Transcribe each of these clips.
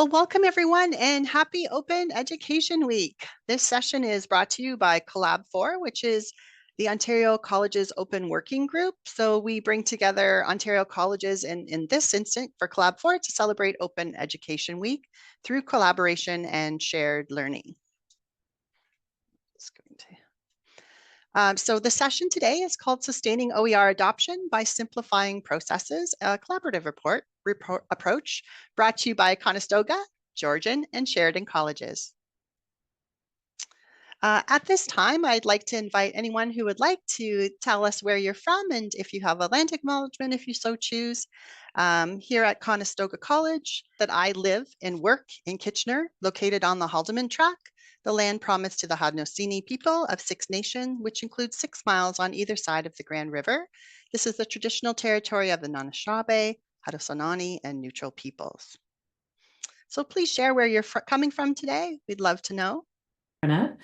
Well, welcome everyone and happy Open Education Week. This session is brought to you by Collab4, which is the Ontario Colleges Open Working Group. So we bring together Ontario colleges in this instant for Collab4 to celebrate Open Education Week through collaboration and shared learning. So the session today is called Sustaining OER Adoption by Simplifying Processes, a collaborative approach brought to you by Conestoga, Georgian, and Sheridan colleges. At this time, I'd like to invite anyone who would like to tell us where you're from and if you have a land acknowledgement, if you so choose. Here at Conestoga College, that I live and work in Kitchener, located on the Haldeman Track, the land promised to the Haudenosaunee people of Six Nation, which includes 6 miles on either side of the Grand River. This is the traditional territory of the Anishinaabe, Haudenosaunee, and neutral peoples. So please share where you're coming from today. We'd love to know. Frenette.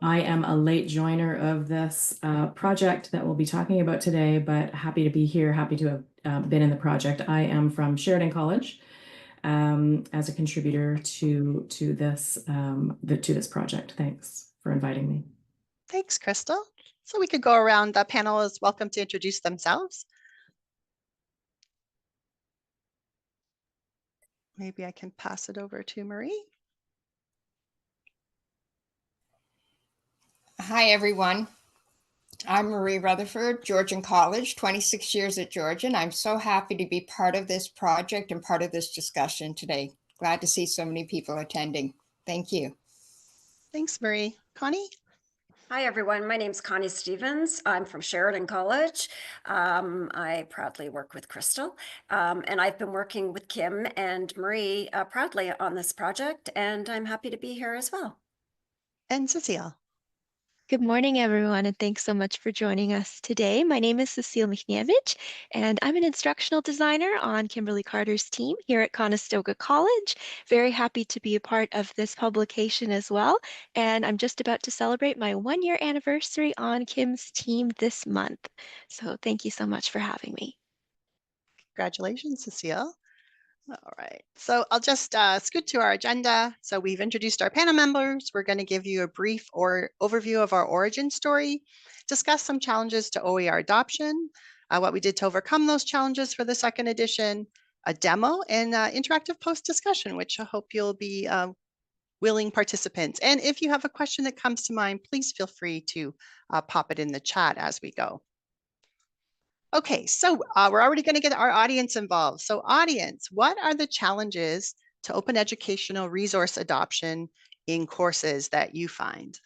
I am a late joiner of this project that we'll be talking about today, but happy to be here, happy to have been in the project. I am from Sheridan College as a contributor to this project. Thanks for inviting me. Thanks, Crystal. So we could go around. The panel is welcome to introduce themselves. Maybe I can pass it over to Marie. Hi, everyone. I'm Marie Rutherford, Georgian College, 26 years at Georgian. I'm so happy to be part of this project and part of this discussion today. Glad to see so many people attending. Thank you. Thanks, Marie. Connie? Hi, everyone. My name is Connie Stevens. I'm from Sheridan College. I proudly work with Crystal, and I've been working with Kim and Marie proudly on this project, and I'm happy to be here as well. And Cecile. Good morning, everyone, and thanks so much for joining us today. My name is Cecile Michniewicz, and I'm an instructional designer on Kimberlee Carter's team here at Conestoga College. Very happy to be a part of this publication as well, and I'm just about to celebrate my 1-year anniversary on Kim's team this month. So thank you so much for having me. Congratulations, Cecile. All right, so I'll just scoot to our agenda. So we've introduced our panel members. We're going to give you a brief overview of our origin story, discuss some challenges to OER adoption, what we did to overcome those challenges for the second edition, a demo, and interactive post-discussion, which I hope you'll be willing participants. And if you have a question that comes to mind, please feel free to pop it in the chat as we go. Okay, so we're already going to get our audience involved. So audience, what are the challenges to open educational resource adoption in courses that you find?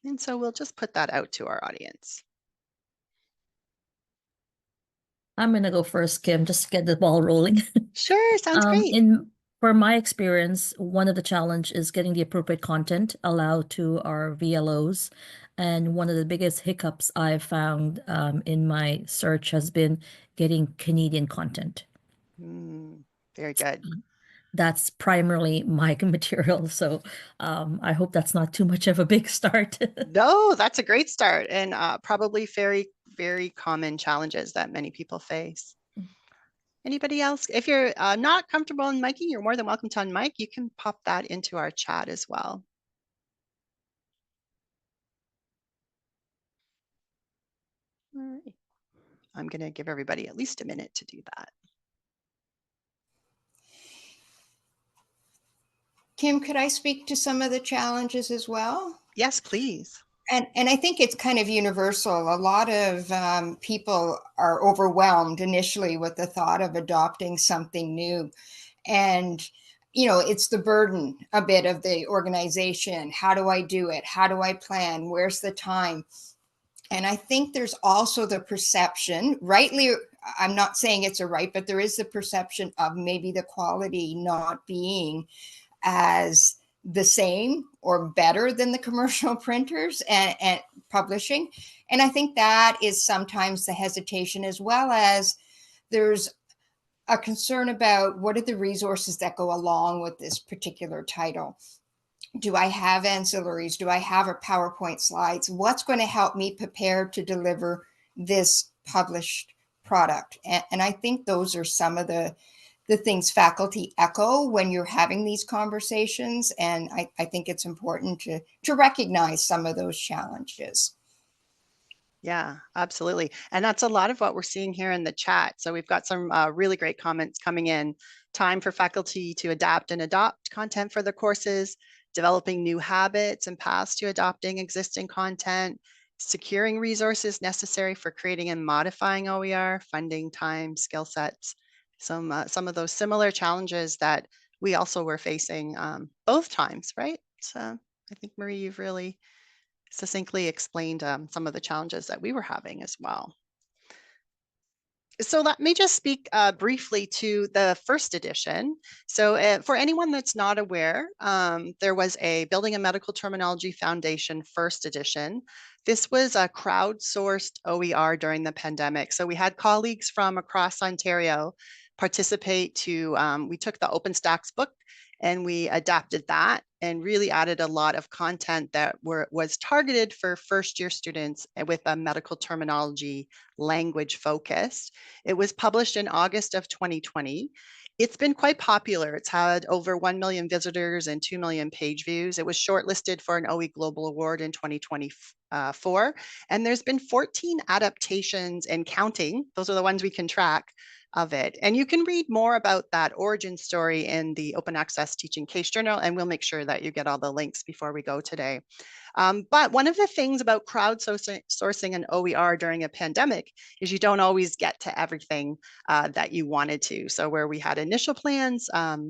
And so we'll just put that out to our audience. I'm going to go first, Kim, just to get the ball rolling. Sure, sounds great. For my experience, one of the challenge is getting the appropriate content allowed to our VLOs. And one of the biggest hiccups I've found in my search has been getting Canadian content. Very good. That's primarily my material. So I hope that's not too much of a big start. No, that's a great start, and probably very, very common challenges that many people face. Anybody else? If you're not comfortable in miking, you're more than welcome to unmic. You can pop that into our chat as well. All right. I'm going to give everybody at least a minute to do that. Kim, could I speak to some of the challenges as well? Yes, please. And I think it's kind of universal. A lot of people are overwhelmed initially with the thought of adopting something new. And, you know, it's the burden a bit of the organization. How do I do it? How do I plan? Where's the time? And I think there's also the perception, rightly, I'm not saying it's a right, but there is the perception of maybe the quality not being as the same or better than the commercial printers and publishing. And I think that is sometimes the hesitation, as well as there's a concern about what are the resources that go along with this particular title. Do I have ancillaries? Do I have a PowerPoint slides? What's going to help me prepare to deliver this published product? And I think those are some of the the things faculty echo when you're having these conversations. And I think it's important to recognize some of those challenges. Yeah, absolutely. And that's a lot of what we're seeing here in the chat. So we've got some really great comments coming in. Time for faculty to adapt and adopt content for their courses, developing new habits and paths to adopting existing content, securing resources necessary for creating and modifying OER, funding, time, skill sets. Some of those similar challenges that we also were facing both times, right? So I think, Marie, you've really succinctly explained some of the challenges that we were having as well. So let me just speak briefly to the first edition. So for anyone that's not aware, there was a Building a Medical Terminology Foundation first edition. This was a crowdsourced OER during the pandemic. So we had colleagues from across Ontario participate to, we took the OpenStax book and we adapted that and really added a lot of content that was targeted for first-year students with a medical terminology language focus. It was published in August of 2020. It's been quite popular. It's had over 1 million visitors and 2 million page views. It was shortlisted for an OE Global Award in 2024. And there's been 14 adaptations and counting. Those are the ones we can track of it. And you can read more about that origin story in the Open Access Teaching Case Journal, and we'll make sure that you get all the links before we go today. But one of the things about crowdsourcing an OER during a pandemic is you don't always get to everything that you wanted to. So where we had initial plans,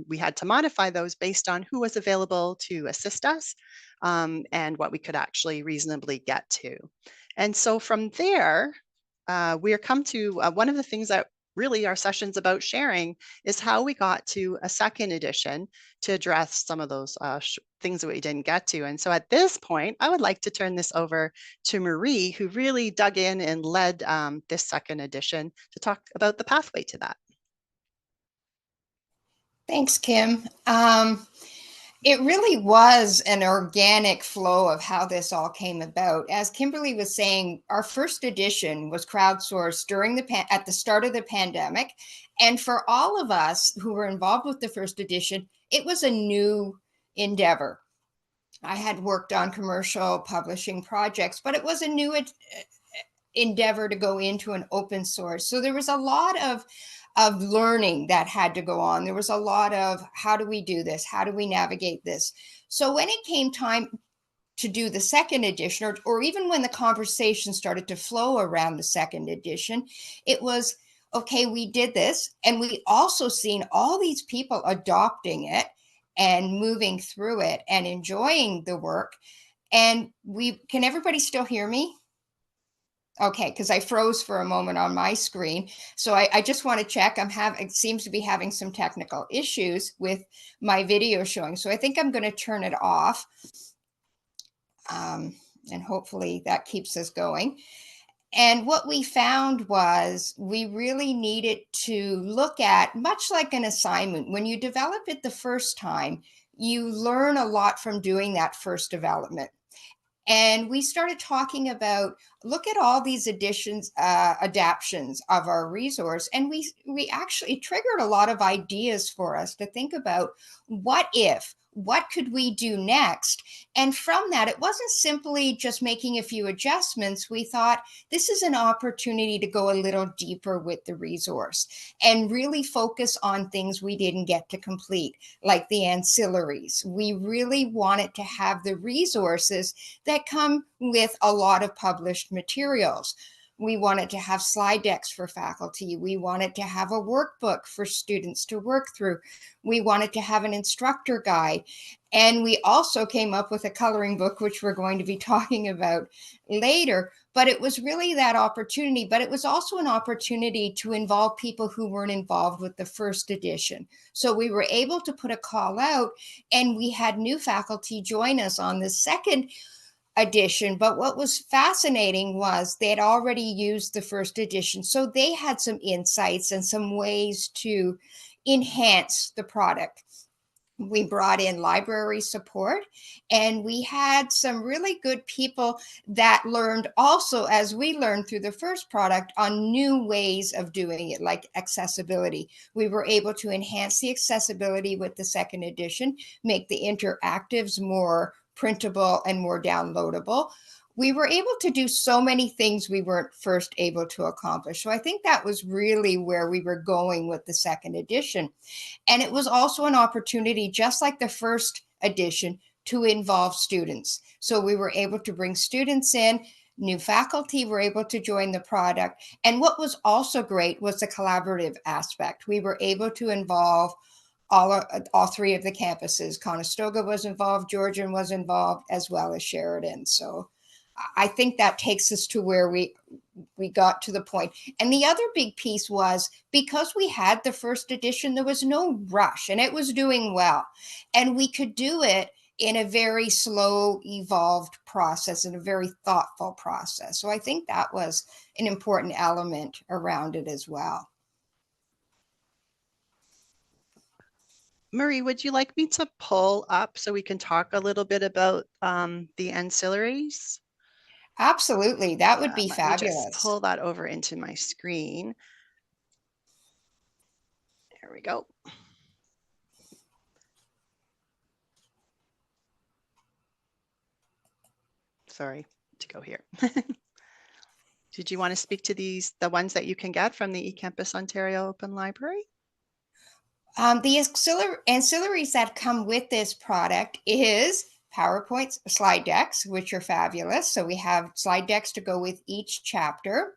we had to modify those based on who was available to assist us and what we could actually reasonably get to. And so from there, we are come to one of the things that really our sessions about sharing is how we got to a second edition to address some of those things that we didn't get to. And so at this point, I would like to turn this over to Marie, who really dug in and led this second edition to talk about the pathway to that. Thanks, Kim. It really was an organic flow of how this all came about. As Kimberlee was saying, our first edition was crowdsourced at the start of the pandemic. And for all of us who were involved with the first edition, it was a new endeavor. I had worked on commercial publishing projects, but it was a new endeavor to go into an open source. So there was a lot of learning that had to go on. There was a lot of, how do we do this? How do we navigate this? So when it came time to do the second edition, or even when the conversation started to flow around the second edition, it was, okay, we did this. And we also seen all these people adopting it and moving through it and enjoying the work. And can everybody still hear me? Okay, because I froze for a moment on my screen. So I just want to check. It seems to be having some technical issues with my video showing. So I think I'm going to turn it off. And hopefully that keeps us going. And what we found was we really needed to look at, much like an assignment, when you develop it the first time, you learn a lot from doing that first development. And we started talking about, look at all these adaptions of our resource. And we actually triggered a lot of ideas for us to think about, what could we do next? And from that, it wasn't simply just making a few adjustments. We thought this is an opportunity to go a little deeper with the resource and really focus on things we didn't get to complete, like the ancillaries. We really wanted to have the resources that come with a lot of published materials. We wanted to have slide decks for faculty. We wanted to have a workbook for students to work through. We wanted to have an instructor guide. And we also came up with a coloring book, which we're going to be talking about later. But it was really that opportunity. But it was also an opportunity to involve people who weren't involved with the first edition. So we were able to put a call out, and we had new faculty join us on the second edition. But what was fascinating was they had already used the first edition. So they had some insights and some ways to enhance the product. We brought in library support, and we had some really good people that learned also, as we learned through the first product, on new ways of doing it, like accessibility. We were able to enhance the accessibility with the second edition, make the interactives more printable and more downloadable. We were able to do so many things we weren't first able to accomplish. So I think that was really where we were going with the second edition. And it was also an opportunity, just like the first edition, to involve students. So we were able to bring students in, new faculty were able to join the product. And what was also great was the collaborative aspect. We were able to involve all three of the campuses. Conestoga was involved, Georgian was involved, as well as Sheridan. So I think that takes us to where we got to the point. And the other big piece was, because we had the first edition, there was no rush and it was doing well. And we could do it in a very slow, evolved process and a very thoughtful process. So I think that was an important element around it as well. Marie, would you like me to pull up so we can talk a little bit about the ancillaries? Absolutely, that would be Let fabulous. me just pull that over into my screen. There we go. Sorry to go here. Did you want to speak to the ones that you can get from the eCampus Ontario Open Library? The ancillaries that come with this product is PowerPoints, slide decks, which are fabulous. So we have slide decks to go with each chapter.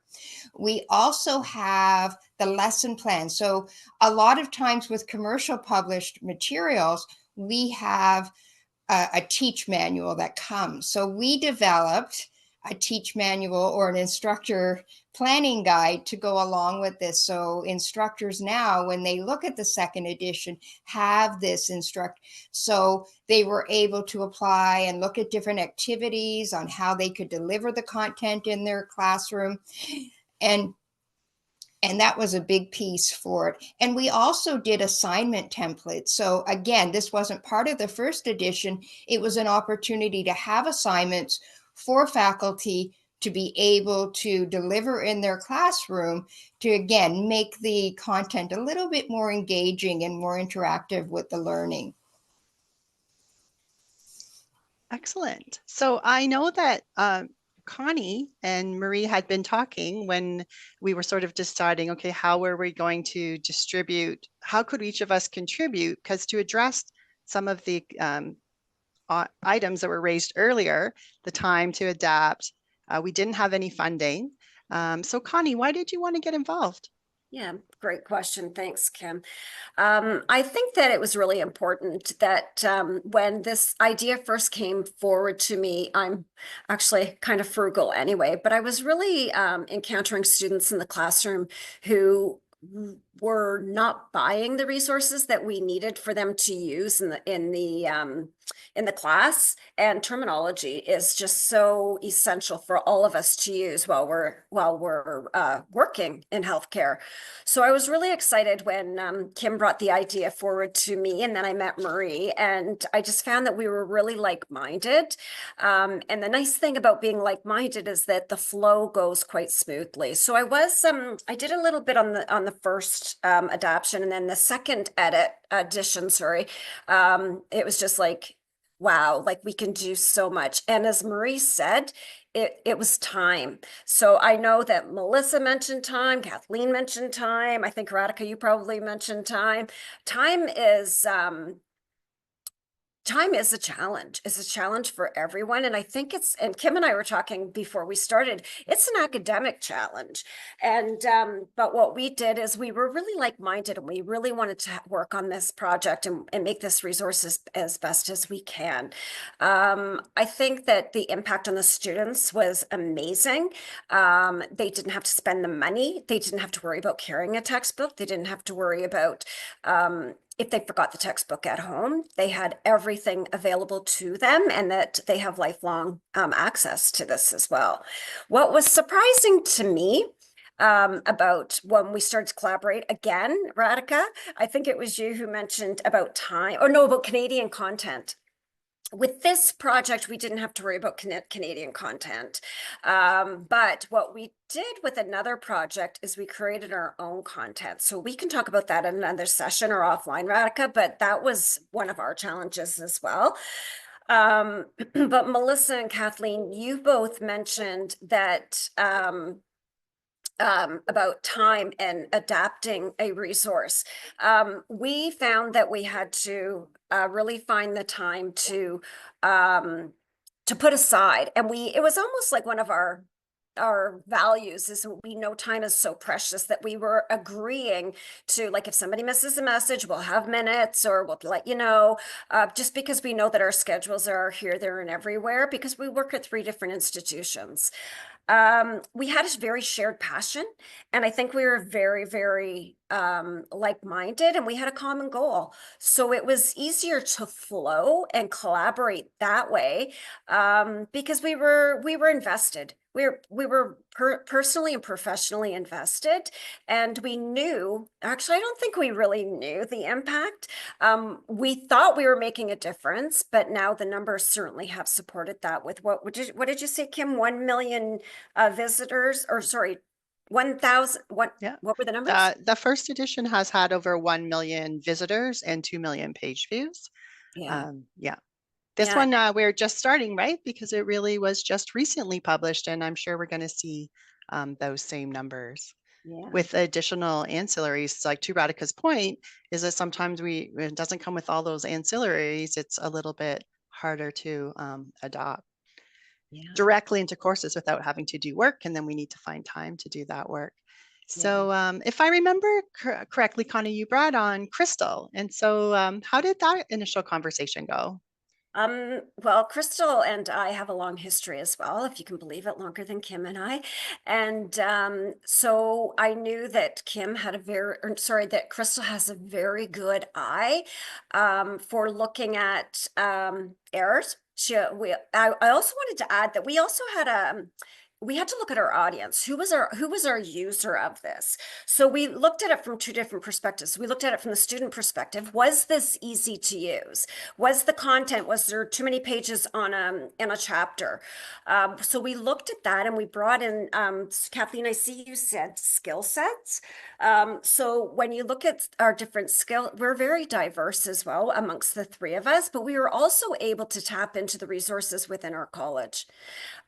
We also have the lesson plan. So a lot of times with commercial published materials, we have a teach manual that comes. So we developed a teach manual or an instructor planning guide to go along with this. So instructors now, when they look at the second edition, have this so they were able to apply and look at different activities on how they could deliver the content in their classroom. And that was a big piece for it. And we also did assignment templates. So again, this wasn't part of the first edition. It was an opportunity to have assignments for faculty to be able to deliver in their classroom to, again, make the content a little bit more engaging and more interactive with the learning. Excellent. So I know that Connie and Marie had been talking when we were sort of deciding, okay, how were we going to distribute? How could each of us contribute? Because to address some of the items that were raised earlier, the time to adapt, we didn't have any funding. So Connie, why did you want to get involved? Yeah, great question. Thanks, Kim. I think that it was really important that when this idea first came forward to me, I'm actually kind of frugal anyway, but I was really encountering students in the classroom who were not buying the resources that we needed for them to use in the class, and terminology is just so essential for all of us to use while we're working in healthcare. So I was really excited when Kim brought the idea forward to me, and then I met Marie, and I just found that we were really like-minded. And the nice thing about being like-minded is that the flow goes quite smoothly. So I did a little bit on the first adaptation, and then the second edition, it was just like, wow, like we can do so much. And as Marie said, it was time. So I know that Melissa mentioned time, Kathleen mentioned time. I think Radhika, you probably mentioned time. Time is a challenge. It's a challenge for everyone. And I think and Kim and I were talking before we started, it's an academic challenge. And, but what we did is we were really like-minded, and we really wanted to work on this project and make this resource as best as we can. I think that the impact on the students was amazing. They didn't have to spend the money. They didn't have to worry about carrying a textbook. They didn't have to worry about, if they forgot the textbook at home, they had everything available to them, and that they have lifelong access to this as well. What was surprising to me about when we started to collaborate again, Radhika, I think it was you who mentioned about time, or no, about Canadian content. With this project, we didn't have to worry about Canadian content. But what we did with another project is we created our own content. So we can talk about that in another session or offline, Radhika, but that was one of our challenges as well. But Melissa and Kathleen, you both mentioned that about time and adapting a resource. We found that we had to really find the time to put aside, and it was almost like one of our values is we know time is so precious that we were agreeing to, like, if somebody misses a message, we'll have minutes or we'll let you know, just because we know that our schedules are here, there, and everywhere, because we work at 3 different institutions. We had a very shared passion, and I think we were very, very like-minded, and we had a common goal. So it was easier to flow and collaborate that way, because we were invested. We were personally and professionally invested, and we knew, actually, I don't think we really knew the impact. We thought we were making a difference, but now the numbers certainly have supported that with what did you say, Kim? 1 million visitors, or sorry, 1,000, Yeah. what were the numbers? The first edition has had over 1 million visitors and 2 million page views. Yeah. Yeah. This Yeah. one, we're just starting, right? Because it really was just recently published, and I'm sure we're going to see those same numbers Yeah. with additional ancillaries. Like, to Radhika's point, is that sometimes it doesn't come with all those ancillaries. It's a little bit harder to adopt directly into courses without having to do work, and then we need to find time to do that work. So if I remember correctly, Connie, you brought on Crystal. And so how did that initial conversation go? Well, Crystal and I have a long history as well, if you can believe it, longer than Kim and I. And so I knew that that Crystal has a very good eye for looking at errors. I also wanted to add that we also had we had to look at our audience. Who was our user of this? So we looked at it from 2 different perspectives. We looked at it from the student perspective. Was this easy to use? Was there too many pages in a chapter? So we looked at that, and we brought in, Kathleen, I see you said skill sets. So when you look at our different we're very diverse as well amongst the 3 of us, but we were also able to tap into the resources within our college.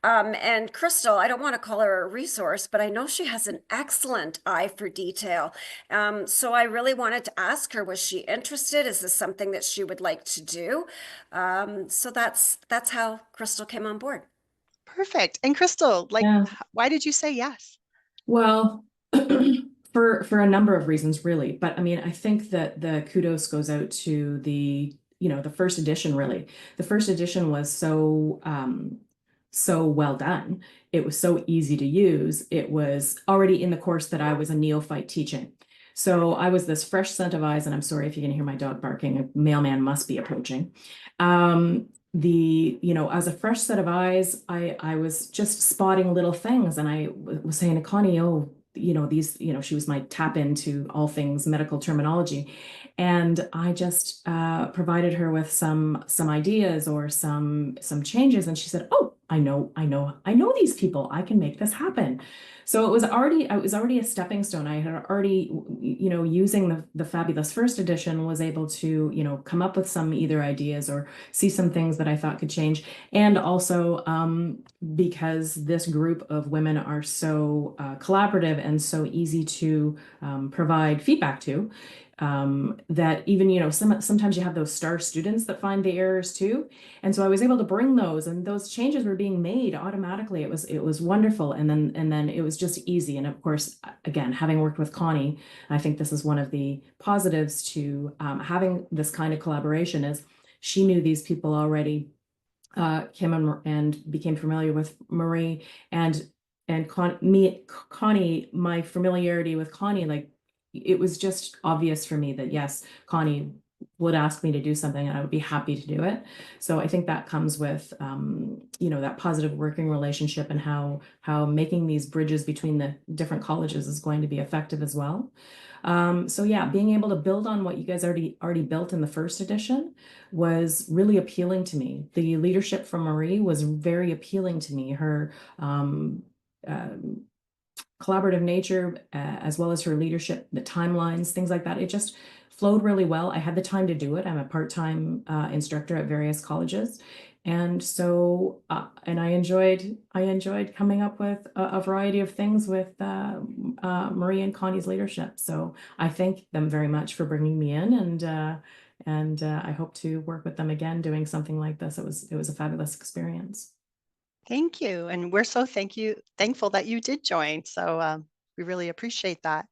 And Crystal, I don't want to call her a resource, but I know she has an excellent eye for detail. So I really wanted to ask her, was she interested? Is this something that she would like to do? So that's how Crystal came on board. Perfect. And Crystal, why did you say yes? Well, for a number of reasons, really. But I mean, I think that the kudos goes out to the first edition, really. The first edition was so well done. It was so easy to use. It was already in the course that I was a neophyte teaching. So I was this fresh set of eyes, and I'm sorry if you can hear my dog barking, a mailman must be approaching. As a fresh set of eyes, I was just spotting little things, and I was saying to Connie, she was my tap into all things medical terminology. And I just provided her with some ideas or some changes. And she said, oh, I know these people. I can make this happen. So it was already a stepping stone. I had already, using the fabulous first edition, was able to, come up with some either ideas or see some things that I thought could change. And also because this group of women are so collaborative and so easy to provide feedback to, that even, sometimes you have those star students that find the errors too. And so I was able to bring those, and those changes were being made automatically. It was wonderful. And then it was just easy. And of course, again, having worked with Connie, I think this is one of the positives to having this kind of collaboration is she knew these people already, Kim and became familiar with Marie and Connie, my familiarity with Connie, like, it was just obvious for me that yes, Connie would ask me to do something, and I would be happy to do it. So I think that comes with, that positive working relationship, and how making these bridges between the different colleges is going to be effective as well. So yeah, being able to build on what you guys already built in the first edition was really appealing to me. The leadership from Marie was very appealing to me. Her collaborative nature, as well as her leadership, the timelines, things like that. It just flowed really well. I had the time to do it. I'm a part-time instructor at various colleges. And so, and I enjoyed coming up with a variety of things with Marie and Connie's leadership. So I thank them very much for bringing me in, and I hope to work with them again doing something like this. It was a fabulous experience. Thank you. And we're so thankful that you did join. So we really appreciate that.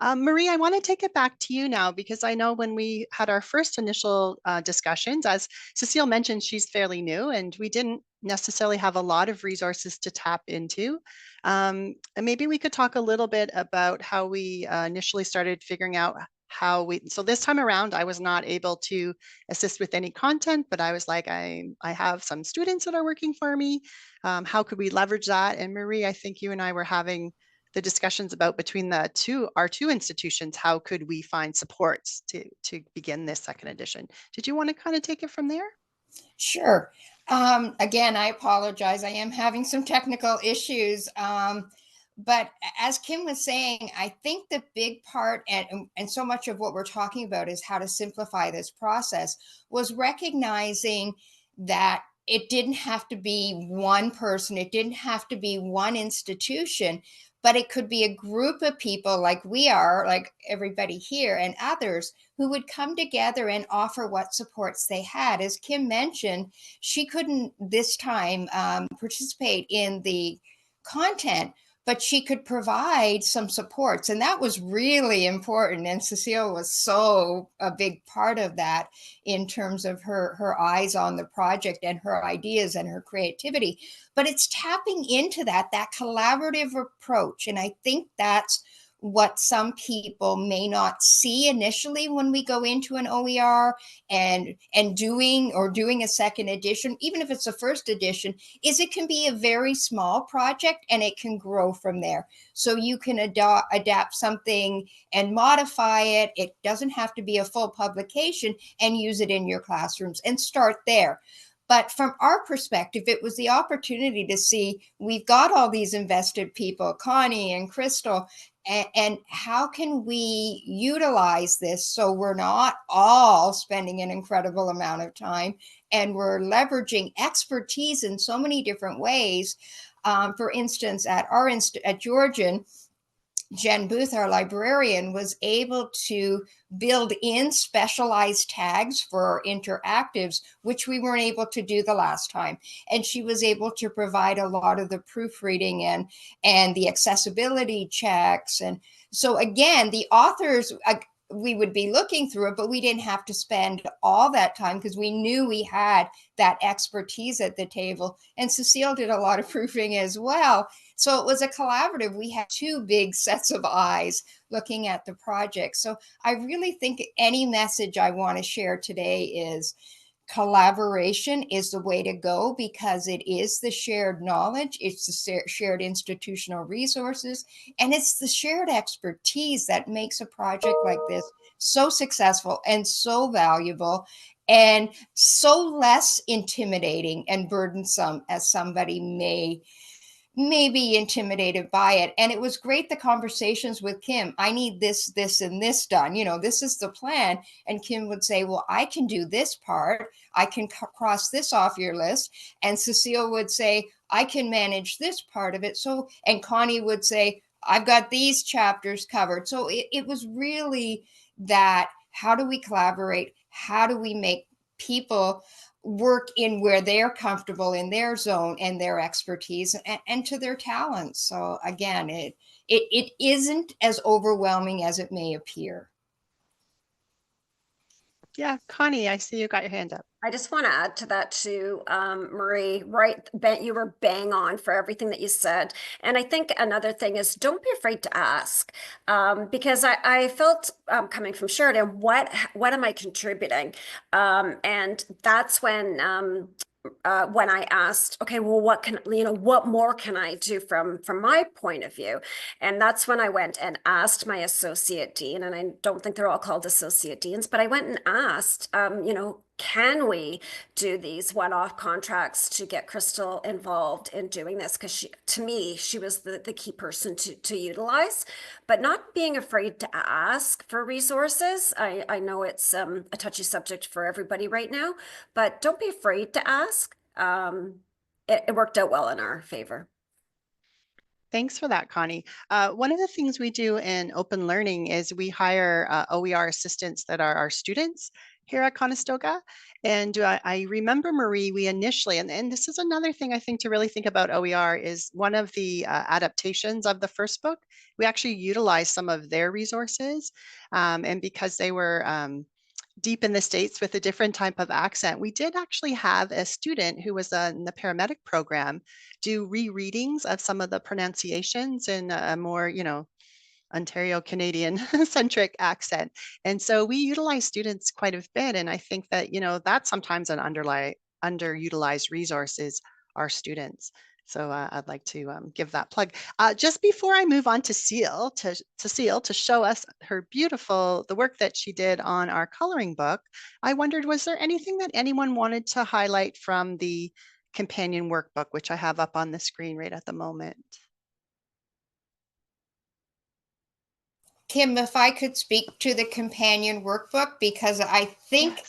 Marie, I want to take it back to you now, because I know when we had our first initial discussions, as Cecile mentioned, she's fairly new and we didn't necessarily have a lot of resources to tap into. And maybe we could talk a little bit about how we initially started figuring out so this time around, I was not able to assist with any content, but I was like, I have some students that are working for me. How could we leverage that? And Marie, I think you and I were having the discussions about between our two institutions, how could we find supports to begin this second edition? Did you want to kind of take it from there? Sure. Again, I apologize. I am having some technical issues. But as Kim was saying, I think the big part, and so much of what we're talking about is how to simplify this process, was recognizing that it didn't have to be one person, it didn't have to be one institution, but it could be a group of people like we are, like everybody here and others, who would come together and offer what supports they had. As Kim mentioned, she couldn't this time participate in the content, but she could provide some supports. And that was really important. And Cecile was so a big part of that in terms of her eyes on the project and her ideas and her creativity. But it's tapping into that collaborative approach. And I think that's what some people may not see initially when we go into an OER and doing a second edition, even if it's a first edition, is it can be a very small project and it can grow from there. So you can adapt something and modify it. It doesn't have to be a full publication, and use it in your classrooms and start there. But from our perspective, it was the opportunity to see, we've got all these invested people, Connie and Crystal, and how can we utilize this so we're not all spending an incredible amount of time, and we're leveraging expertise in so many different ways. For instance, at Georgian, Jen Booth, our librarian, was able to build in specialized tags for interactives, which we weren't able to do the last time. And she was able to provide a lot of the proofreading and the accessibility checks. And so again, the authors, we would be looking through it, but we didn't have to spend all that time because we knew we had that expertise at the table. And Cecile did a lot of proofing as well. So it was a collaborative. We had two big sets of eyes looking at the project. So I really think any message I want to share today is collaboration is the way to go, because it is the shared knowledge, it's the shared institutional resources, and it's the shared expertise that makes a project like this so successful and so valuable and so less intimidating and burdensome as somebody may be intimidated by it. And it was great, the conversations with Kim. I need this, this, and this done. This is the plan. And Kim would say, well, I can do this part. I can cross this off your list. And Cecile would say, I can manage this part of it. So, and Connie would say, I've got these chapters covered. So it was really that, how do we collaborate? How do we make people work in where they're comfortable in their zone and their expertise and to their talents? So again, it isn't as overwhelming as it may appear. Yeah, Connie, I see you got your hand up. I just want to add to that too, Marie, right? You were bang on for everything that you said. And I think another thing is don't be afraid to ask, because I felt coming from Sheridan, what am I contributing? And that's when I asked, okay, well, what more can I do from my point of view? And that's when I went and asked my associate dean, and I don't think they're all called associate deans, but I went and asked, can we do these one-off contracts to get Crystal involved in doing this? Because to me, she was the key person to utilize, but not being afraid to ask for resources. I know it's a touchy subject for everybody right now, but don't be afraid to ask. It worked out well in our favor. Thanks for that, Connie. One of the things we do in open learning is we hire OER assistants that are our students here at Conestoga. And I remember, Marie, we initially, and this is another thing I think to really think about OER, is one of the adaptations of the first book, we actually utilized some of their resources. And because they were deep in the States with a different type of accent, we did actually have a student who was in the paramedic program do rereadings of some of the pronunciations in a more, Ontario Canadian centric accent. And so we utilize students quite a bit. And I think that, that's sometimes an underutilized resource is our students. So I'd like to give that plug. Just before I move on to Cecile to show us the work that she did on our coloring book, I wondered, was there anything that anyone wanted to highlight from the companion workbook, which I have up on the screen right at the moment? Kim, if I could speak to the companion workbook, because I think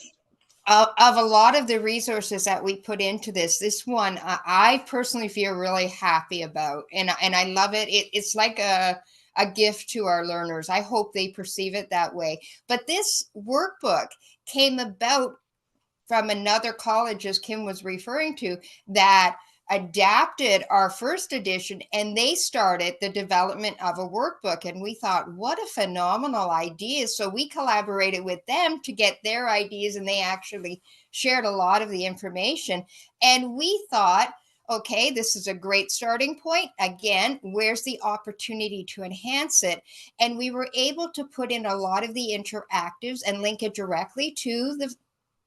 of a lot of the resources that we put into this one, I personally feel really happy about, and I love it. It's like a gift to our learners. I hope they perceive it that way. But this workbook came about from another college, as Kim was referring to, that adapted our first edition, and they started the development of a workbook. And we thought, what a phenomenal idea. So we collaborated with them to get their ideas, and they actually shared a lot of the information. And we thought, okay, this is a great starting point. Again, where's the opportunity to enhance it? And we were able to put in a lot of the interactives and link it directly to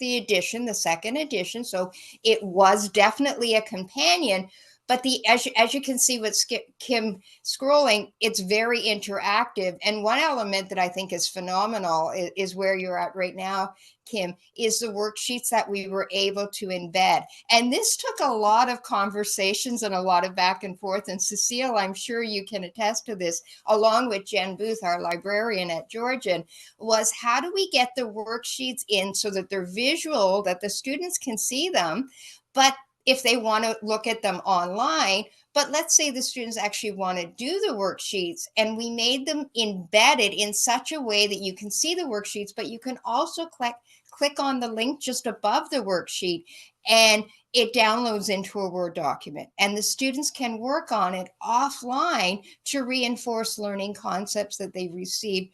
the edition, the second edition. So it was definitely a companion, but as you can see with Kim scrolling, it's very interactive. And one element that I think is phenomenal is where you're at right now, Kim, is the worksheets that we were able to embed. And this took a lot of conversations and a lot of back and forth. And Cecile, I'm sure you can attest to this, along with Jen Booth, our librarian at Georgian, was how do we get the worksheets in so that they're visual, that the students can see them, but if they want to look at them online. But let's say the students actually want to do the worksheets, and we made them embedded in such a way that you can see the worksheets, but you can also click on the link just above the worksheet, and it downloads into a Word document, and the students can work on it offline to reinforce learning concepts that they received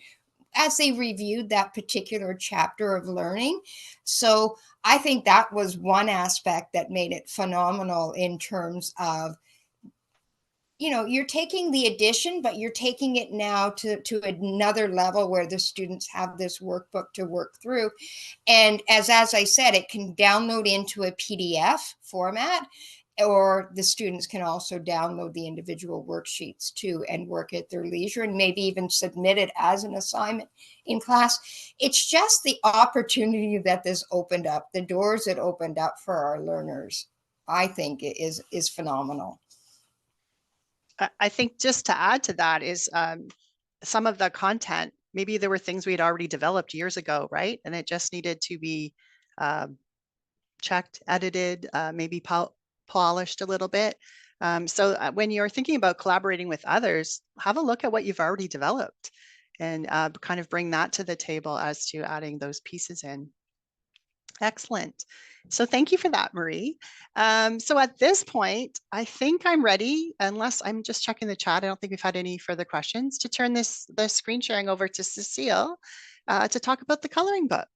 as they reviewed that particular chapter of learning. So I think that was one aspect that made it phenomenal in terms of, you're taking the addition, but you're taking it now to another level where the students have this workbook to work through. And as I said, it can download into a PDF format, or the students can also download the individual worksheets too and work at their leisure, and maybe even submit it as an assignment in class. It's just the opportunity that this opened up, the doors it opened up for our learners, I think is phenomenal. I think just to add to that is some of the content, maybe there were things we had already developed years ago, right? And it just needed to be checked, edited, maybe polished a little bit. So when you're thinking about collaborating with others, have a look at what you've already developed and kind of bring that to the table as to adding those pieces in. Excellent. So thank you for that, Marie. So at this point, I think I'm ready, unless I'm just checking the chat. I don't think we've had any further questions, to turn the screen sharing over to Cecile to talk about the coloring book.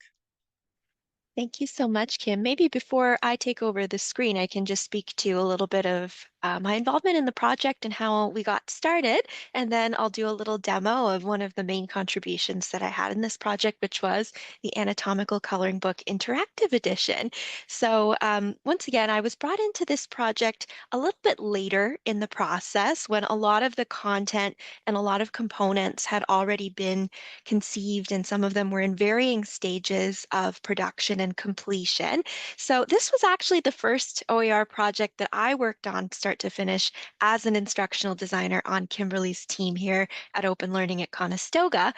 Thank you so much, Kim. Maybe before I take over the screen, I can just speak to a little bit of my involvement in the project and how we got started. And then I'll do a little demo of one of the main contributions that I had in this project, which was the Anatomical Coloring Book Interactive Edition. So once again, I was brought into this project a little bit later in the process when a lot of the content and a lot of components had already been conceived, and some of them were in varying stages of production and completion. So this was actually the first OER project that I worked on start to finish as an instructional designer on Kimberlee's team here at Open Learning at Conestoga.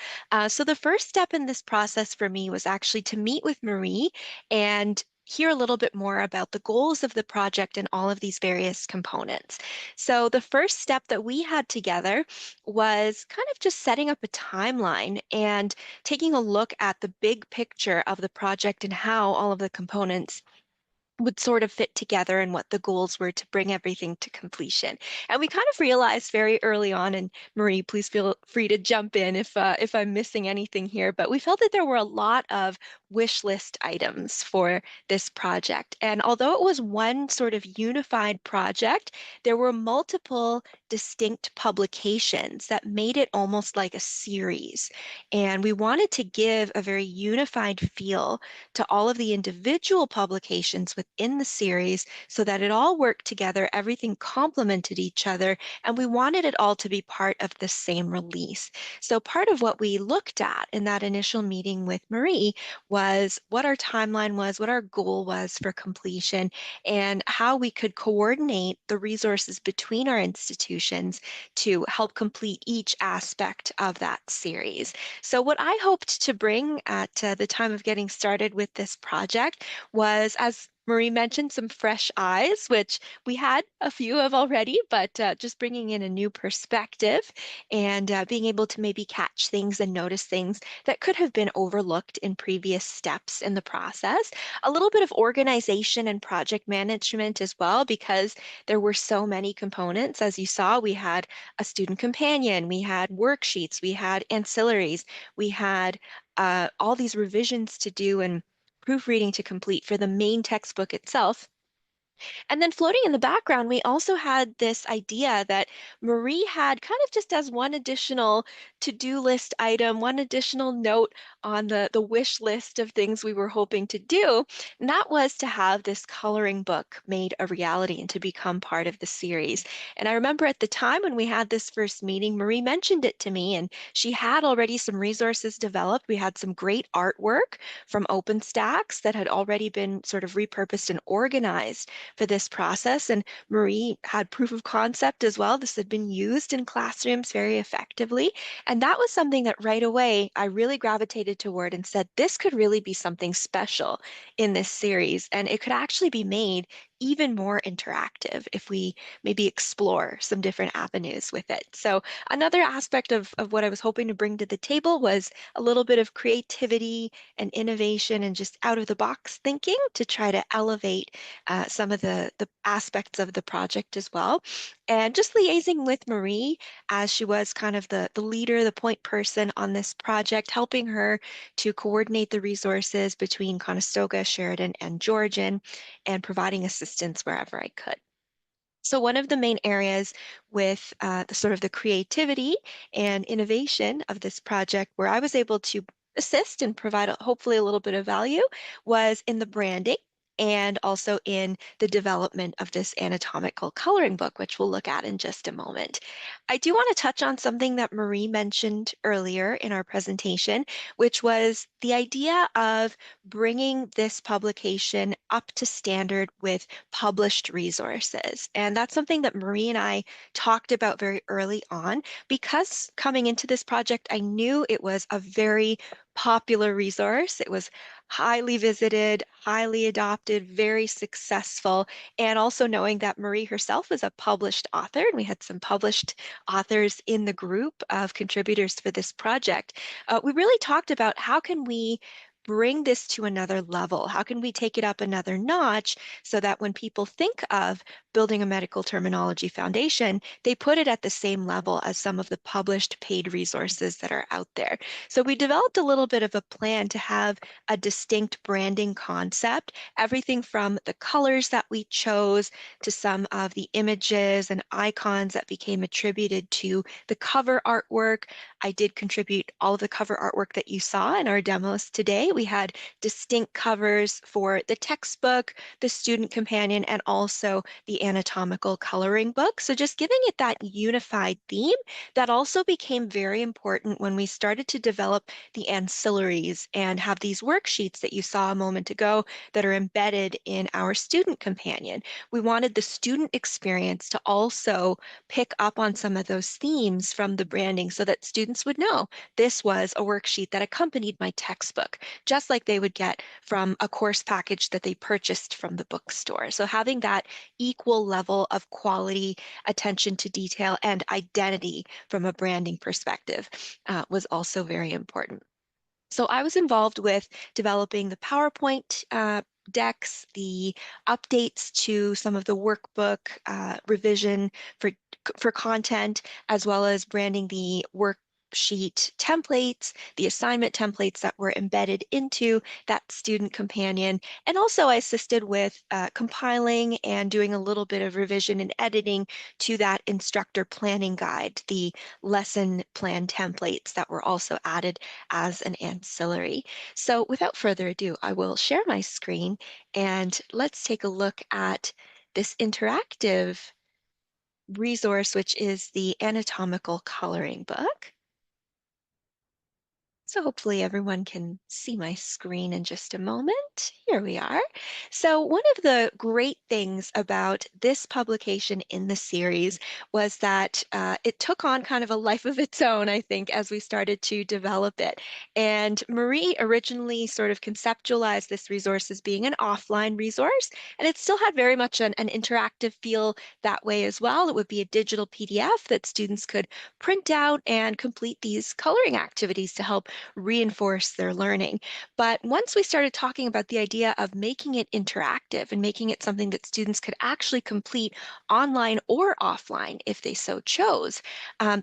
So the first step in this process for me was actually to meet with Marie and hear a little bit more about the goals of the project and all of these various components. So the first step that we had together was kind of just setting up a timeline and taking a look at the big picture of the project and how all of the components would sort of fit together and what the goals were to bring everything to completion. And we kind of realized very early on, and Marie, please feel free to jump in if I'm missing anything here, but we felt that there were a lot of wish list items for this project. And although it was one sort of unified project, there were multiple distinct publications that made it almost like a series. And we wanted to give a very unified feel to all of the individual publications within the series so that it all worked together, everything complemented each other, and we wanted it all to be part of the same release. So part of what we looked at in that initial meeting with Marie was what our timeline was, what our goal was for completion, and how we could coordinate the resources between our institutions to help complete each aspect of that series. So what I hoped to bring at the time of getting started with this project was, as Marie mentioned, some fresh eyes, which we had a few of already, but just bringing in a new perspective and being able to maybe catch things and notice things that could have been overlooked in previous steps in the process. A little bit of organization and project management as well, because there were so many components. As you saw, we had a student companion, we had worksheets, we had ancillaries, we had all these revisions to do and proofreading to complete for the main textbook itself. And then floating in the background, we also had this idea that Marie had kind of just as one additional to-do list item, one additional note on the wish list of things we were hoping to do. And that was to have this coloring book made a reality and to become part of the series. And I remember at the time when we had this first meeting, Marie mentioned it to me, and she had already some resources developed. We had some great artwork from OpenStax that had already been sort of repurposed and organized for this process. And Marie had proof of concept as well. This had been used in classrooms very effectively. And that was something that right away I really gravitated toward and said, this could really be something special in this series. And it could actually be made even more interactive if we maybe explore some different avenues with it. So another aspect of what I was hoping to bring to the table was a little bit of creativity and innovation and just out of the box thinking to try to elevate some of the aspects of the project as well. And just liaising with Marie as she was kind of the leader, the point person on this project, helping her to coordinate the resources between Conestoga, Sheridan, and Georgian, and providing assistance wherever I could. So one of the main areas with the sort of the creativity and innovation of this project where I was able to assist and provide hopefully a little bit of value was in the branding and also in the development of this anatomical coloring book, which we'll look at in just a moment. I do want to touch on something that Marie mentioned earlier in our presentation, which was the idea of bringing this publication up to standard with published resources. And that's something that Marie and I talked about very early on. Because coming into this project, I knew it was a very popular resource. It was highly visited, highly adopted, very successful, and also knowing that Marie herself was a published author, and we had some published authors in the group of contributors for this project. We really talked about how can we bring this to another level? How can we take it up another notch so that when people think of Building a Medical Terminology Foundation, they put it at the same level as some of the published paid resources that are out there. So we developed a little bit of a plan to have a distinct branding concept, everything from the colors that we chose to some of the images and icons that became attributed to the cover artwork. I did contribute all of the cover artwork that you saw in our demos today. We had distinct covers for the textbook, the student companion, and also the anatomical coloring book. So just giving it that unified theme that also became very important when we started to develop the ancillaries and have these worksheets that you saw a moment ago that are embedded in our student companion. We wanted the student experience to also pick up on some of those themes from the branding so that students would know this was a worksheet that accompanied my textbook, just like they would get from a course package that they purchased from the bookstore. So having that equal level of quality, attention to detail, and identity from a branding perspective was also very important. So I was involved with developing the PowerPoint decks, the updates to some of the workbook revision for content, as well as branding the worksheet templates, the assignment templates that were embedded into that student companion. And also I assisted with compiling and doing a little bit of revision and editing to that instructor planning guide, the lesson plan templates that were also added as an ancillary. So without further ado, I will share my screen and let's take a look at this interactive resource, which is the anatomical coloring book. So hopefully everyone can see my screen in just a moment. Here we are. So one of the great things about this publication in the series was that it took on kind of a life of its own, I think, as we started to develop it. And Marie originally sort of conceptualized this resource as being an offline resource, and it still had very much an interactive feel that way as well. It would be a digital PDF that students could print out and complete these coloring activities to help reinforce their learning. But once we started talking about the idea of making it interactive and making it something that students could actually complete online or offline if they so chose,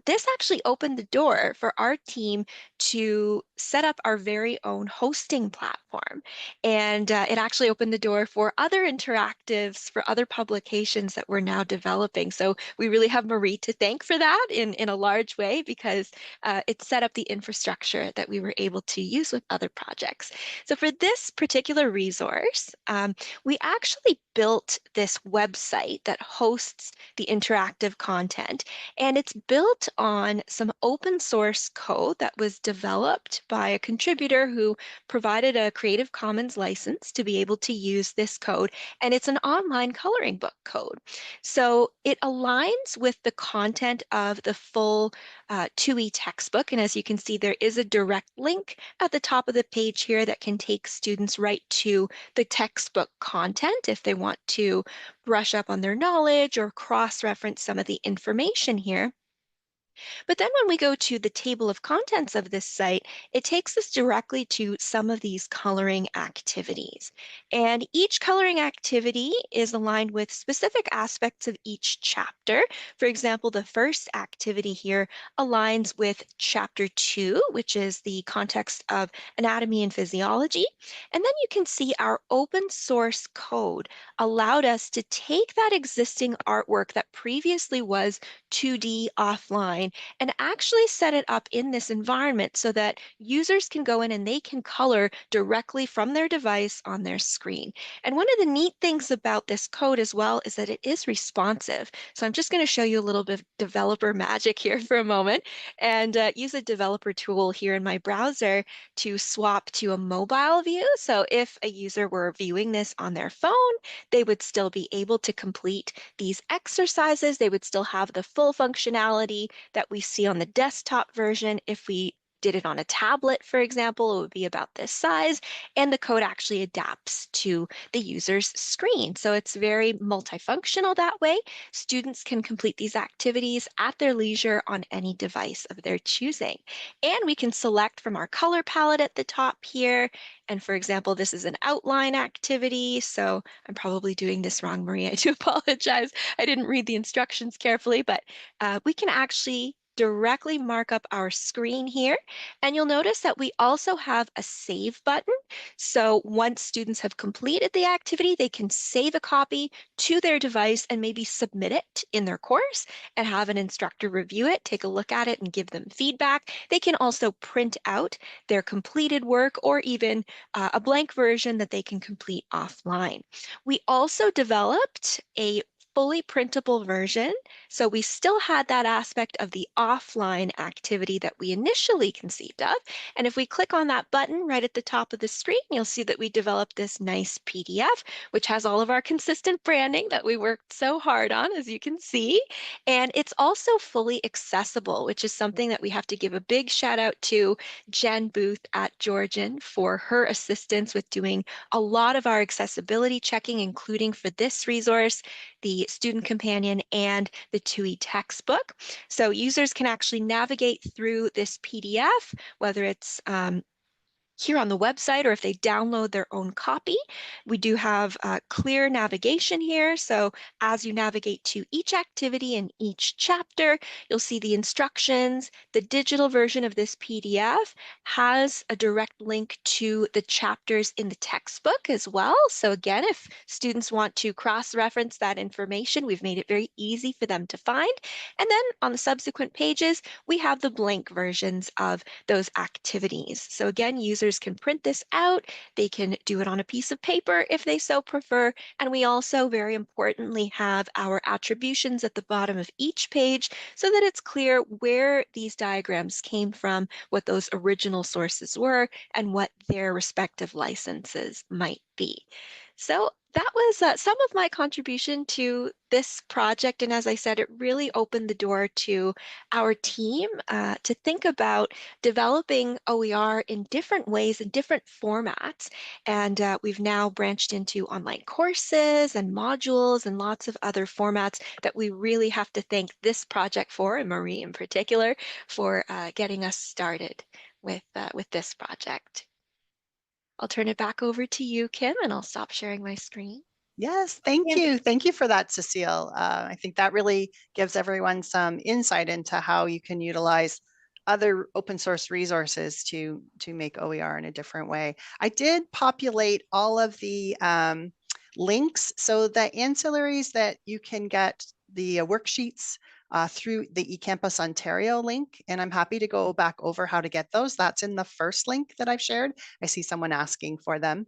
this actually opened the door for our team to set up our very own hosting platform. And it actually opened the door for other interactives, for other publications that we're now developing. So we really have Marie to thank for that in a large way, because it set up the infrastructure that we were able to use with other projects. So for this particular resource, we actually built this website that hosts the interactive content, and it's built on some open source code that was developed by a contributor who provided a Creative Commons license to be able to use this code, and it's an online coloring book code. So it aligns with the content of the full 2E textbook. And as you can see, there is a direct link at the top of the page here that can take students right to the textbook content if they want to brush up on their knowledge or cross-reference some of the information here. But then when we go to the table of contents of this site, it takes us directly to some of these coloring activities. And each coloring activity is aligned with specific aspects of each chapter. For example, the first activity here aligns with chapter 2, which is the context of anatomy and physiology. And then you can see our open source code allowed us to take that existing artwork that previously was 2D offline and actually set it up in this environment so that users can go in and they can color directly from their device on their screen. And one of the neat things about this code as well is that it is responsive. So I'm just going to show you a little bit of developer magic here for a moment and use a developer tool here in my browser to swap to a mobile view. So if a user were viewing this on their phone, they would still be able to complete these exercises. They would still have the full functionality that we see on the desktop version if we did it on a tablet, for example, it would be about this size, and the code actually adapts to the user's screen. So it's very multifunctional that way. Students can complete these activities at their leisure on any device of their choosing. And we can select from our color palette at the top here. And for example, this is an outline activity. So I'm probably doing this wrong, Maria. I do apologize. I didn't read the instructions carefully, but we can actually directly mark up our screen here. And you'll notice that we also have a save button. So once students have completed the activity, they can save a copy to their device and maybe submit it in their course and have an instructor review it, take a look at it and give them feedback. They can also print out their completed work or even a blank version that they can complete offline. We also developed a fully printable version. So we still had that aspect of the offline activity that we initially conceived of. And if we click on that button right at the top of the screen, you'll see that we developed this nice PDF, which has all of our consistent branding that we worked so hard on, as you can see. And it's also fully accessible, which is something that we have to give a big shout out to Jen Booth at Georgian for her assistance with doing a lot of our accessibility checking, including for this resource, the student companion and the TUI textbook. So users can actually navigate through this PDF, whether it's here on the website or if they download their own copy. We do have clear navigation here. So as you navigate to each activity in each chapter, you'll see the instructions. The digital version of this PDF has a direct link to the chapters in the textbook as well. So again, if students want to cross-reference that information, we've made it very easy for them to find. And then on the subsequent pages, we have the blank versions of those activities. So again, users can print this out. They can do it on a piece of paper if they so prefer. And we also, very importantly, have our attributions at the bottom of each page so that it's clear where these diagrams came from, what those original sources were, and what their respective licenses might be. So that was some of my contribution to this project. And as I said, it really opened the door to our team to think about developing OER in different ways, in different formats. And we've now branched into online courses and modules and lots of other formats that we really have to thank this project for, and Marie in particular, for getting us started with this project. I'll turn it back over to you, Kim, and I'll stop sharing my screen. Yes, thank Yeah. you. Thank you for that, Cecile. I think that really gives everyone some insight into how you can utilize other open source resources to make OER in a different way. I did populate all of the links. So the ancillaries that you can get the worksheets through the eCampus Ontario link, and I'm happy to go back over how to get those. That's in the first link that I've shared. I see someone asking for them.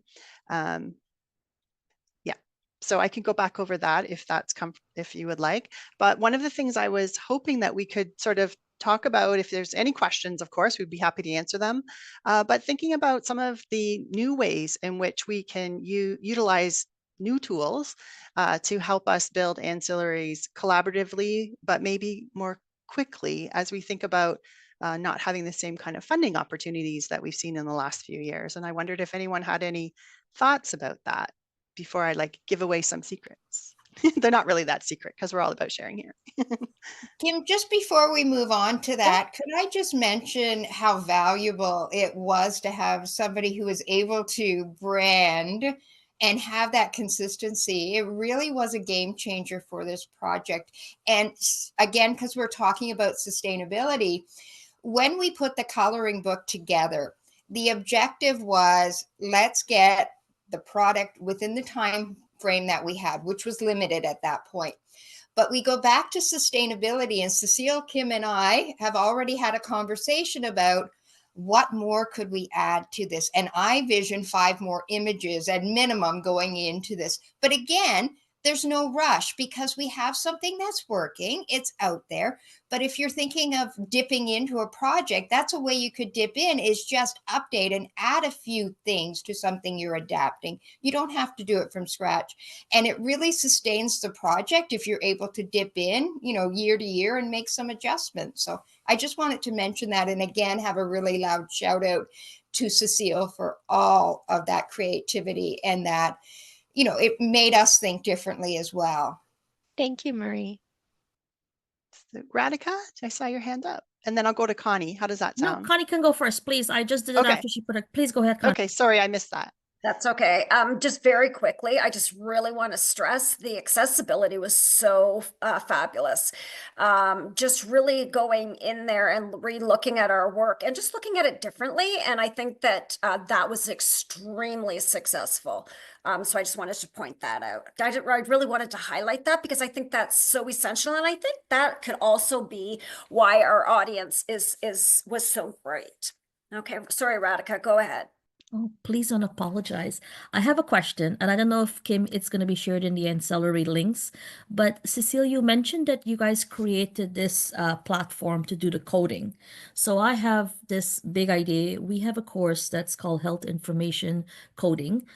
So I can go back over that if you would like. But one of the things I was hoping that we could sort of talk about, if there's any questions, of course, we'd be happy to answer them. But thinking about some of the new ways in which we can utilize new tools to help us build ancillaries collaboratively, but maybe more quickly as we think about not having the same kind of funding opportunities that we've seen in the last few years. And I wondered if anyone had any thoughts about that before I give away some secrets. They're not really that secret because we're all about sharing here. Kim, just before we move on to that, could I just mention how valuable it was to have somebody who was able to brand and have that consistency? It really was a game changer for this project. And again, because we're talking about sustainability, when we put the coloring book together, the objective was, let's get the product within the time frame that we had, which was limited at that point. But we go back to sustainability, and Cecile, Kim, and I have already had a conversation about what more could we add to this. And I vision 5 more images at minimum going into this. But again, there's no rush because we have something that's working, it's out there. But if you're thinking of dipping into a project, that's a way you could dip in, is just update and add a few things to something you're adapting. You don't have to do it from scratch. And it really sustains the project if you're able to dip in, year to year and make some adjustments. So I just wanted to mention that, and again, have a really loud shout out to Cecile for all of that creativity, and that, it made us think differently as well. Thank you, Marie. So, Radhika, I saw your hand up. And then I'll go to Connie. How does that No, sound? Connie can go first, please. I just did it Okay. after she put it. Please go ahead, Connie. Okay, sorry, I missed that. That's okay. Just very quickly, I just really want to stress the accessibility was so fabulous. Just really going in there and re-looking at our work and just looking at it differently. And I think that that was extremely successful. So I just wanted to point that out. I really wanted to highlight that because I think that's so essential. And I think that could also be why our audience was so great. Okay, sorry, Radhika, go ahead. Oh, please don't apologize. I have a question, and I don't know if Kim, it's going to be shared in the ancillary links, but Cecile, you mentioned that you guys created this platform to do the coding. So I have this big idea. We have a course that's called Health Information Coding.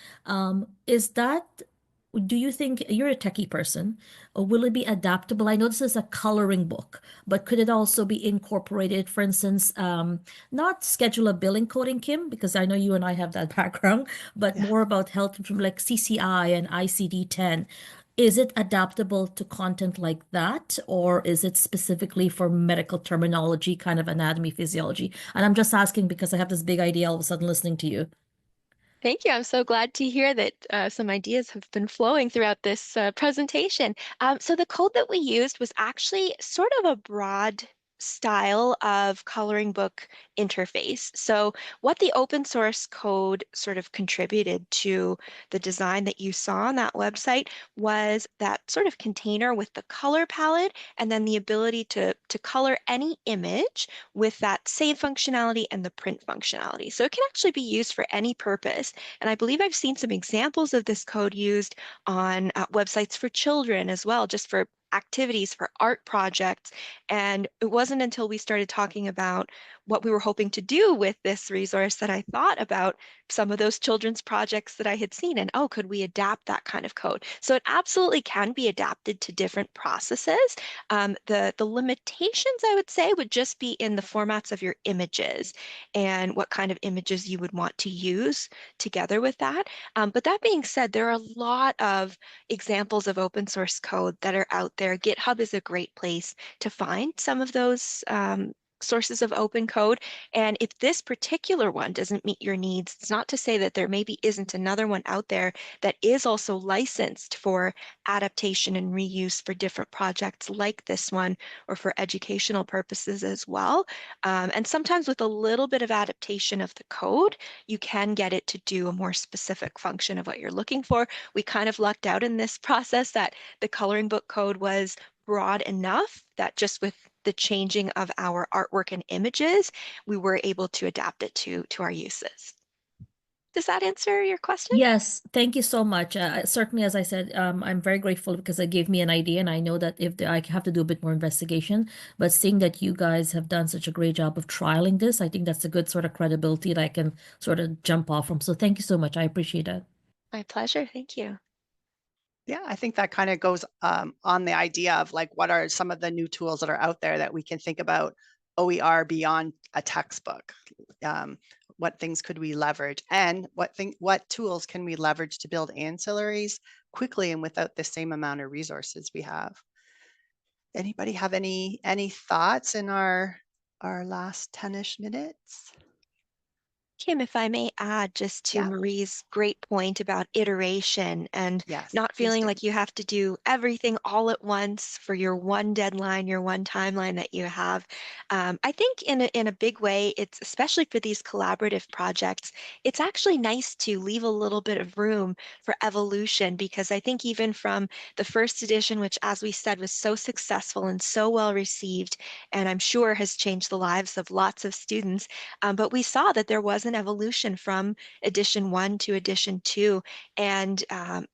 Do you think, you're a techie person, or will it be adaptable? I know this is a coloring book, but could it also be incorporated, for instance, not schedule a billing coding, Kim, because I know you and I have that background, but more about health from like CCI and ICD-10. Is it adaptable to content like that, or is it specifically for medical terminology, kind of anatomy, physiology? And I'm just asking because I have this big idea all of a sudden listening to you. Thank you. I'm so glad to hear that some ideas have been flowing throughout this presentation. So the code that we used was actually sort of a broad style of coloring book interface. So what the open source code sort of contributed to the design that you saw on that website was that sort of container with the color palette and then the ability to color any image with that save functionality and the print functionality. So it can actually be used for any purpose. And I believe I've seen some examples of this code used on websites for children as well, just for activities, for art projects. And it wasn't until we started talking about what we were hoping to do with this resource that I thought about some of those children's projects that I had seen, and oh, could we adapt that kind of code? So it absolutely can be adapted to different processes. The limitations, I would say, would just be in the formats of your images and what kind of images you would want to use together with that. But that being said, there are a lot of examples of open source code that are out there. GitHub is a great place to find some of those sources of open code. And if this particular one doesn't meet your needs, it's not to say that there maybe isn't another one out there that is also licensed for adaptation and reuse for different projects like this one, or for educational purposes as well. And sometimes with a little bit of adaptation of the code, you can get it to do a more specific function of what you're looking for. We kind of lucked out in this process that the coloring book code was broad enough that just with the changing of our artwork and images, we were able to adapt it to our uses. Does that answer your question? Yes, thank you so much. Certainly, as I said, I'm very grateful because it gave me an idea, and I know that I have to do a bit more investigation. But seeing that you guys have done such a great job of trialing this, I think that's a good sort of credibility that I can sort of jump off from. So thank you so much. I appreciate that. My pleasure. Thank you. Yeah, I think that kind of goes on the idea of like, what are some of the new tools that are out there that we can think about OER beyond a textbook? What things could we leverage, and what tools can we leverage to build ancillaries quickly and without the same amount of resources we have? Anybody have any thoughts in our last 10-ish minutes? Kim, if I may add just to Marie's great point about iteration and not feeling like you have to do everything all at once for your one deadline, your one timeline that you have. I think in a big way, it's especially for these collaborative projects, it's actually nice to leave a little bit of room for evolution, because I think even from the first edition, which as we said was so successful and so well received, and I'm sure has changed the lives of lots of students, but we saw that there was an evolution from edition 1 to edition 2. And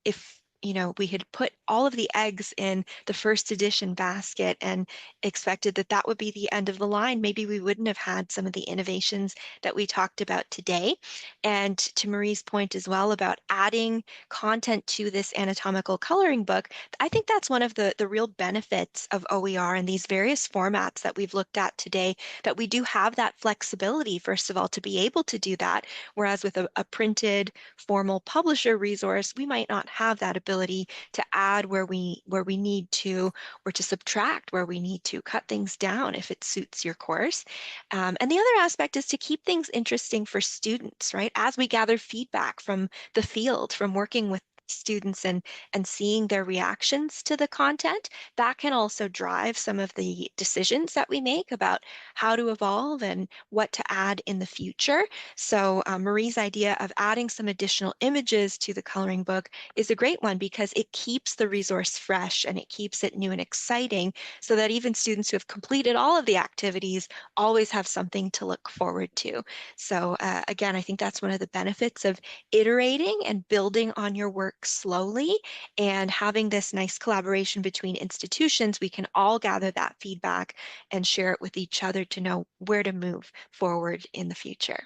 if you know, we had put all of the eggs in the first edition basket and expected that that would be the end of the line, maybe we wouldn't have had some of the innovations that we talked about today. And to Marie's point as well about adding content to this anatomical coloring book, I think that's one of the real benefits of OER and these various formats that we've looked at today, that we do have that flexibility, first of all, to be able to do that. Whereas with a printed formal publisher resource, we might not have that ability to add where we need to, or to subtract where we need to, cut things down if it suits your course. And the other aspect is to keep things interesting for students, right? As we gather feedback from the field, from working with students and seeing their reactions to the content, that can also drive some of the decisions that we make about how to evolve and what to add in the future. So Marie's idea of adding some additional images to the coloring book is a great one, because it keeps the resource fresh and it keeps it new and exciting, so that even students who have completed all of the activities always have something to look forward to. So again, I think that's one of the benefits of iterating and building on your work slowly, and having this nice collaboration between institutions. We can all gather that feedback and share it with each other to know where to move forward in the future.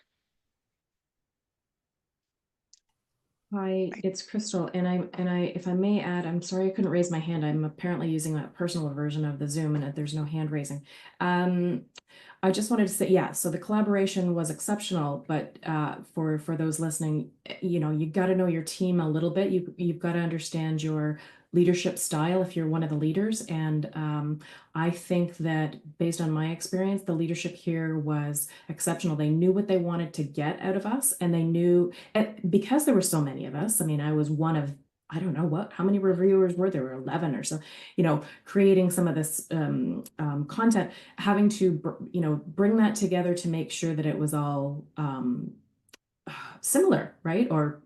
Hi, it's Crystal, and if I may add, I'm sorry I couldn't raise my hand. I'm apparently using a personal version of the Zoom, and there's no hand raising. I just wanted to say, yeah, so the collaboration was exceptional, but for those listening, you know, you got to know your team a little bit. You've got to understand your leadership style if you're one of the leaders. And I think that based on my experience, the leadership here was exceptional. They knew what they wanted to get out of us, and they knew, because there were so many of us. I mean, I was one of, I don't know how many reviewers were there? Were 11 or so, you know, creating some of this content, having to, you know, bring that together to make sure that it was all similar, right? Or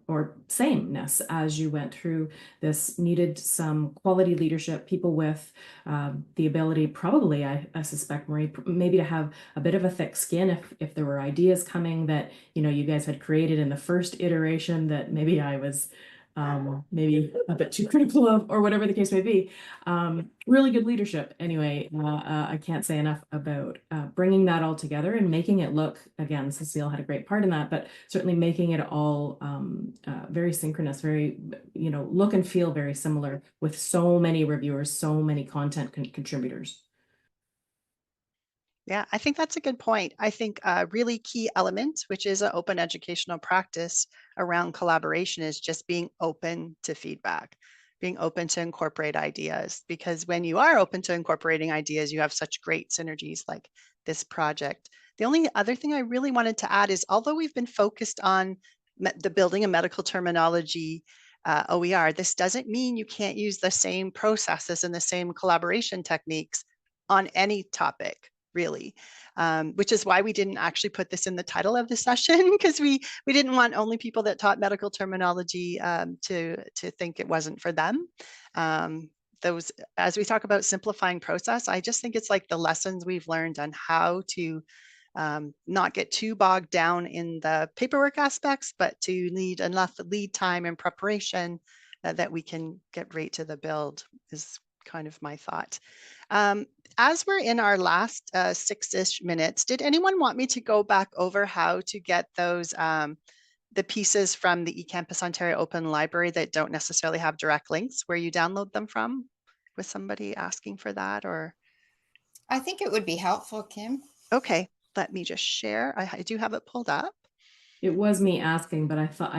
sameness as you went through this. Needed some quality leadership, people with the ability, probably, I suspect, Marie, maybe to have a bit of a thick skin if there were ideas coming that, you know, you guys had created in the first iteration that maybe I was maybe a bit too critical of, or whatever the case may be. Really good leadership. Anyway, I can't say enough about bringing that all together and making it look, again, Cecile had a great part in that, but certainly making it all very synchronous, very, you know, look and feel very similar, with so many reviewers, so many content contributors. Yeah, I think that's a good point. I think a really key element, which is an open educational practice around collaboration, is just being open to feedback, being open to incorporate ideas. Because when you are open to incorporating ideas, you have such great synergies like this project. The only other thing I really wanted to add is, although we've been focused on the building of medical terminology OER, this doesn't mean you can't use the same processes and the same collaboration techniques on any topic, really, which is why we didn't actually put this in the title of the session, because we didn't want only people that taught medical terminology to think it wasn't for them. Those, as we talk about simplifying process, I just think it's like the lessons we've learned on how to not get too bogged down in the paperwork aspects, but to need enough lead time and preparation that we can get right to the build, is kind of my thought. As we're in our last 6-ish minutes, did anyone want me to go back over how to get those the pieces from the eCampus Ontario Open Library that don't necessarily have direct links, where you download them from? Was somebody asking for that, or? I think it would be helpful, Kim. Okay, let me just share. I do have it pulled up. It was me asking, but I thought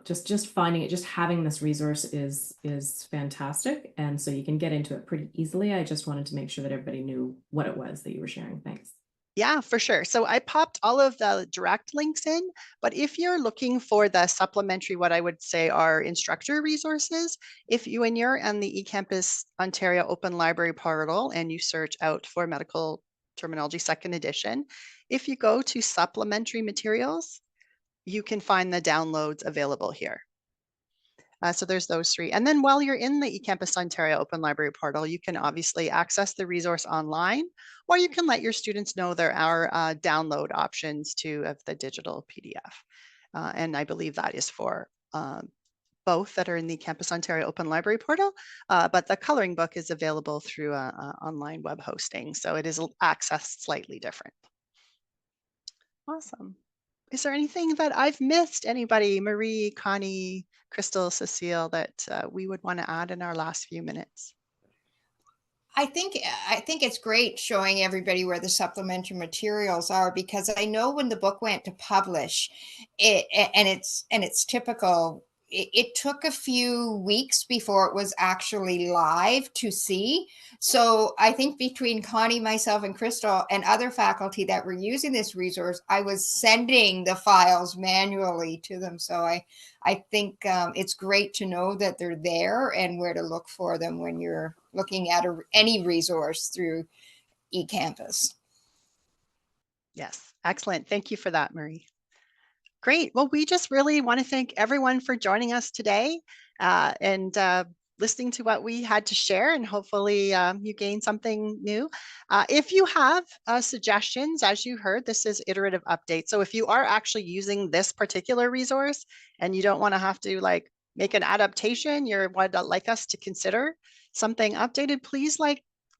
just finding it, just having this resource is fantastic. And so you can get into it pretty easily. I just wanted to make sure that everybody knew what it was that you were sharing. Thanks. Yeah, for sure. So I popped all of the direct links in, but if you're looking for the supplementary, what I would say are instructor resources, when you're on the eCampus Ontario Open Library portal and you search out for medical terminology 2nd edition, if you go to supplementary materials, you can find the downloads available here. So there's those 3. And then while you're in the eCampus Ontario Open Library portal, you can obviously access the resource online, or you can let your students know there are download options too of the digital PDF. And I believe that is for both that are in the Campus Ontario Open Library portal, but the coloring book is available through a online web hosting, so it is accessed slightly different. Awesome. Is there anything that I've missed? Anybody, Marie, Connie, Crystal, Cecile, that we would want to add in our last few minutes? I think it's great showing everybody where the supplementary materials are, because I know when the book went to publish, it's typical. It took a few weeks before it was actually live to see. So I think between Connie, myself, and Crystal and other faculty that were using this resource, I was sending the files manually to them. So I think it's great to know that they're there and where to look for them when you're looking at any resource through eCampus. Yes, excellent. Thank you for that, Marie. Great. Well, we just really want to thank everyone for joining us today and listening to what we had to share, and hopefully you gained something new. If you have suggestions, as you heard, this is iterative update. So if you are actually using this particular resource and you don't want to have to like make an adaptation, you would like us to consider something updated, please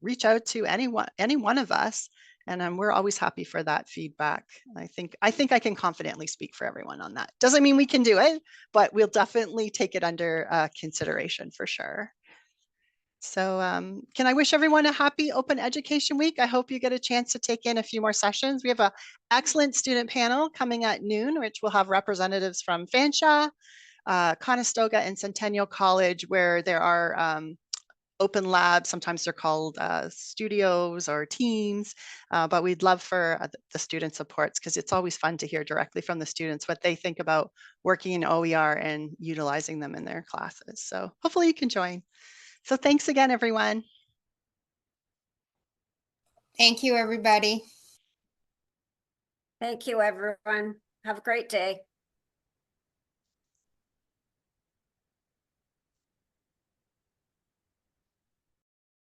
reach out to any one of us. And we're always happy for that feedback. I think I can confidently speak for everyone on that. Doesn't mean we can do it, but we'll definitely take it under consideration for sure. So can I wish everyone a happy Open Education Week? I hope you get a chance to take in a few more sessions. We have an excellent student panel coming at noon, which will have representatives from Fanshawe, Conestoga, and Centennial College, where there are open labs. Sometimes they're called studios or teams, but we'd love for the student supports, because it's always fun to hear directly from the students what they think about working in OER and utilizing them in their classes. So hopefully you can join. So thanks again, everyone. Thank you, everybody. Thank you, everyone. Have a great day.